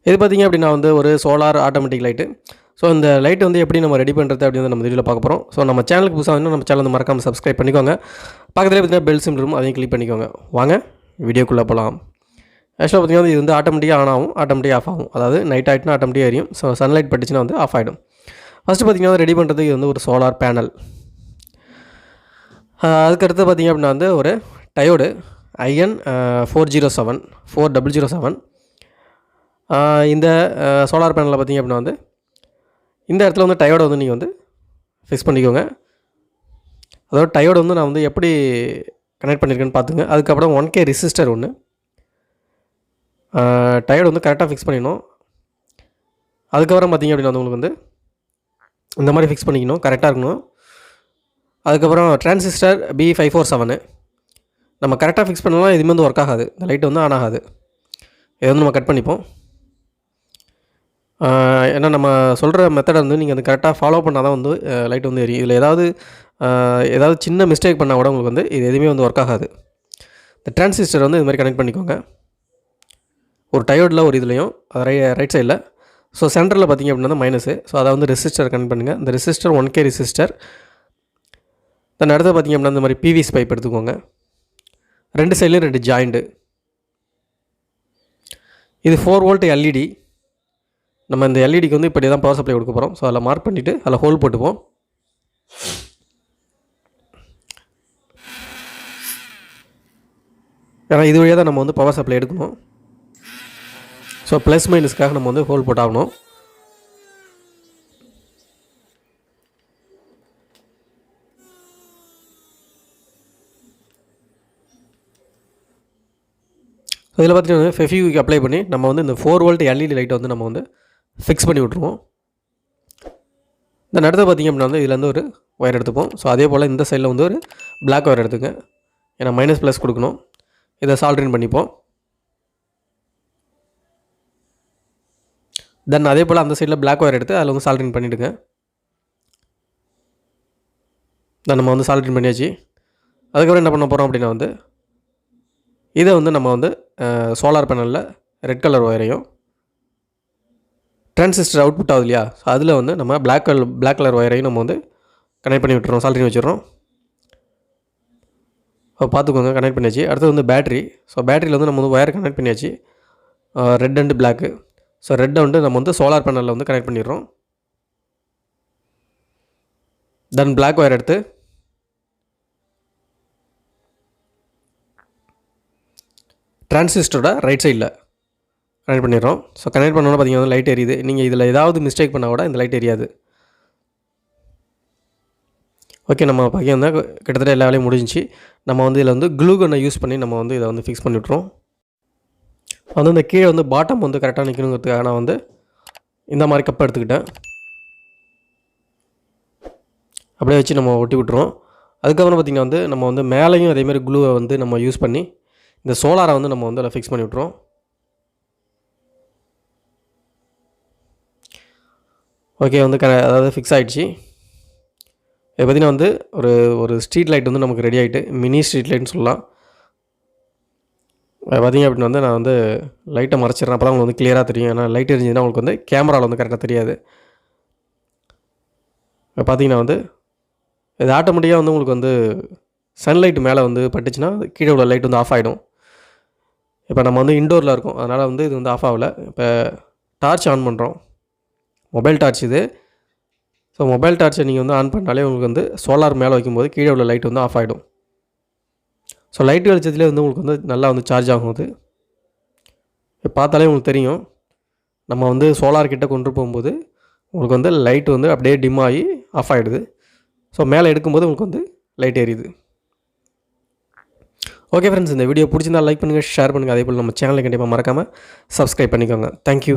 இது பார்த்திங்க அப்படின்னா வந்து ஒரு சோலார் ஆட்டோமேட்டிக் லைட்டு. ஸோ இந்த லைட் வந்து எப்படி நம்ம ரெடி பண்ணுறது அப்படின்னு நம்ம வீடியோவில் பார்க்க போகிறோம். ஸோ நம்ம சேனலுக்கு புதுசாக வந்து நம்ம சேனல் வந்து மறக்காமல் சப்ஸ்கிரைப் பண்ணிக்கோங்க. பக்கத்தில் பார்த்தீங்கன்னா பெல் சிம்பிள் இருக்கும், அதையும் கிளிக் பண்ணிக்கோங்க. வாங்க வீடியோக்குள்ளே போகலாம். ஆக்சுவலாக பார்த்திங்கன்னா இது வந்து ஆட்டோமேட்டிக்காக ஆன் ஆகும், ஆட்டோமேட்டிக்காக ஆஃப் ஆகும். அதாவது நைட் ஆகிட்டுனா ஆட்டோமேட்டிக்காக எரியும். ஸோ சன்லைட் பட்டுச்சுன்னா வந்து ஆஃப் ஆகிடும். ஃபஸ்ட்டு பார்த்திங்கன்னா ரெடி பண்ணுறதுக்கு இது வந்து ஒரு சோலார் பேனல். அதுக்கடுத்து பார்த்திங்க அப்படின்னா வந்து ஒரு டயோடு IN 4007. இந்த சோலார் பேனலில் பார்த்திங்க அப்படின்னா வந்து இந்த இடத்துல வந்து டயோடை வந்து நீங்கள் வந்து ஃபிக்ஸ் பண்ணிக்கோங்க. அதாவது டயோடு வந்து நான் வந்து எப்படி கனெக்ட் பண்ணியிருக்கேன்னு பார்த்துங்க. அதுக்கப்புறம் 1K ரெசிஸ்டர் ஒன்று, டயோடு வந்து கரெக்டாக ஃபிக்ஸ் பண்ணிடணும். அதுக்கப்புறம் பார்த்திங்க அப்படின்னா வந்து உங்களுக்கு வந்து இந்த மாதிரி ஃபிக்ஸ் பண்ணிக்கணும், கரெக்டாக இருக்கணும். அதுக்கப்புறம் டிரான்சிஸ்டர் B547 நம்ம கரெக்டாக ஃபிக்ஸ் பண்ணலாம், எதுவுமே வந்து ஒர்க் ஆகாது, இந்த லைட்டு வந்து ஆன் ஆகாது. இதை வந்து நம்ம கட் பண்ணிப்போம். ஏன்னா நம்ம சொல்கிற மெத்தடை வந்து நீங்கள் வந்து கரெக்டாக ஃபாலோ பண்ணால் தான் வந்து லைட் வந்து எரியும். இதில் ஏதாவது சின்ன மிஸ்டேக் பண்ணால் கூட உங்களுக்கு வந்து இது எதுவுமே வந்து ஒர்க் ஆகாது. இந்த டிரான்சிஸ்டர் வந்து இது மாதிரி கனெக்ட் பண்ணிக்கோங்க. ஒரு டயோடில் ஒரு இதுலேயும் ரைட் சைடில். ஸோ சென்டரில் பார்த்திங்க அப்படின்னா மைனஸு. ஸோ அதை வந்து ரெசிஸ்டர் கனெக்ட் பண்ணுங்கள். இந்த ரெசிஸ்டர் 1K ரெசிஸ்டர். தென் அடுத்து பார்த்திங்க அப்படின்னா இந்த மாதிரி PVC பைப் எடுத்துக்கோங்க. 2 சைட்லேயும் 2 ஜாயிண்ட்டு. இது 4 வோல்ட் LED. நம்ம இந்த எல்இடிக்கு வந்து இப்படி தான் பவர் சப்ளை கொடுக்க போகிறோம். ஸோ அதில் மார்க் பண்ணிவிட்டு அதில் ஹோல் போட்டுப்போம். ஏன்னா இது வழியாக தான் நம்ம வந்து பவர் சப்ளை எடுக்கணும். ஸோ ப்ளஸ் மைனஸ்க்காக நம்ம வந்து ஹோல் போட்டாகணும். ஸோ இதில் பார்த்திங்கன்னா ஃபெஃபிக்விக் அப்ளை பண்ணி நம்ம வந்து இந்த 4 வோல்ட் LED லைட்டை வந்து நம்ம வந்து ஃபிக்ஸ் பண்ணி விட்ருவோம். இந்த அடுத்து பார்த்திங்க அப்படின்னா வந்து இதுலேருந்து ஒரு ஒயர் எடுத்துப்போம். ஸோ அதே போல் இந்த சைடில் வந்து ஒரு பிளாக் ஒயர் எடுத்துங்க. ஏன்னா மைனஸ் ப்ளஸ் கொடுக்கணும். இதை சால்ட்ரின் பண்ணிப்போம். தென் அதே போல் அந்த சைடில் பிளாக் ஒயர் எடுத்து அதில் வந்து சால்ட்ரின் பண்ணிவிடுங்க. தென் நம்ம வந்து சால்ட்ரின் பண்ணியாச்சு. அதுக்கப்புறம் என்ன பண்ண போகிறோம் அப்படின்னா வந்து இதை வந்து நம்ம வந்து சோலார் பேனலில் ரெட் கலர் ஒயரையும் டிரான்சிஸ்டர் அவுட்புட் ஆகுது இல்லையா, ஸோ அதில் வந்து நம்ம பிளாக் கலர் ஒயரையும் நம்ம வந்து கனெக்ட் பண்ணி விட்டுறோம், சால்ட்ரின் வச்சிடறோம். பார்த்துக்கோங்க, கனெக்ட் பண்ணியாச்சு. அடுத்து வந்து பேட்ரி. ஸோ பேட்டரியில் வந்து நம்ம வந்து ஒயர் கனெக்ட் பண்ணியாச்சு, ரெட் அண்டு பிளாக்கு. ஸோ ரெட்டை வந்து நம்ம வந்து சோலார் பேனலில் வந்து கனெக்ட் பண்ணிடுறோம். தென் பிளாக் ஒயர் எடுத்து டிரான்சிஸ்டரோட ரைட் சைடில் கனெக்ட் பண்ணிடுறோம். ஸோ கனெக்ட் பண்ணோன்னா பார்த்திங்கன்னா லைட் எரியுது. நீங்கள் இதில் ஏதாவது மிஸ்டேக் பண்ணால் கூட இந்த லைட் எரியாது. ஓகே, நம்ம பார்த்திங்கன்னா கிட்டத்தட்ட எல்லா வேலையும் முடிஞ்சிச்சு. நம்ம வந்து இதில் வந்து க்ளூ கன்னை யூஸ் பண்ணி நம்ம வந்து இதை வந்து ஃபிக்ஸ் பண்ணி விட்ருவோம். வந்து இந்த கீழே வந்து பாட்டம் வந்து கரெக்டாக நிற்கணுங்கிறதுக்காக நான் வந்து இந்த மாதிரி கப்பை எடுத்துக்கிட்டேன். அப்படியே வச்சு நம்ம ஒட்டி விட்ருவோம். அதுக்கப்புறம் பார்த்திங்கன்னா வந்து நம்ம வந்து மேலேயும் அதேமாதிரி க்ளூவை வந்து நம்ம யூஸ் பண்ணி இந்த சோலாரை வந்து நம்ம வந்து அதில் ஃபிக்ஸ் பண்ணி விட்ருவோம். ஓகே, வந்து அதாவது ஃபிக்ஸ் ஆகிடுச்சு. இது பார்த்திங்கன்னா வந்து ஒரு ஸ்ட்ரீட் லைட் வந்து நமக்கு ரெடி ஆகிட்டு, மினி ஸ்ட்ரீட் லைட்னு சொல்லலாம். பார்த்திங்க அப்படின்னா வந்து நான் வந்து லைட்டை மறைச்சிட்றேன், அப்போ தான் உங்களுக்கு வந்து கிளியராக தெரியும். ஏன்னா லைட் எரிஞ்சுன்னா உங்களுக்கு வந்து கேமராவில் வந்து கரெக்டாக தெரியாது. பார்த்திங்கன்னா வந்து இது ஆட்டோமேட்டிக்காக வந்து உங்களுக்கு வந்து சன்லைட் மேலே வந்து பட்டுச்சுன்னா கீழே உள்ள லைட் வந்து ஆஃப் ஆகிடும். இப்போ நம்ம வந்து இன்டோரில் இருக்கோம், அதனால் வந்து இது வந்து ஆஃப் ஆகலை. இப்போ டார்ச் ஆன் பண்ணுறோம், மொபைல் டார்ச் இது. ஸோ மொபைல் டார்ச்சை நீங்கள் வந்து ஆன் பண்ணாலே உங்களுக்கு வந்து சோலார் மேலே வைக்கும்போது கீழே உள்ள லைட் வந்து ஆஃப் ஆகிடும். ஸோ லைட் வெளிச்சத்துலேயே வந்து உங்களுக்கு வந்து நல்லா வந்து சார்ஜ் ஆகும். அது பார்த்தாலே உங்களுக்கு தெரியும். நம்ம வந்து சோலார் கிட்டே கொண்டு போகும்போது உங்களுக்கு வந்து லைட் வந்து அப்படியே டிம் ஆகி ஆஃப் ஆகிடுது. ஸோ மேலே எடுக்கும்போது உங்களுக்கு வந்து லைட் எரியுது. ஓகே ஃப்ரெண்ட்ஸ், இந்த வீடியோ பிடிச்சிருந்தால் லைக் பண்ணுங்கள், ஷேர் பண்ணுங்கள். அதே போல் நம்ம சேனலை கண்டிப்பாக மறக்காமல் சப்ஸ்கிரைப் பண்ணிக்கோங்க. தேங்க்யூ.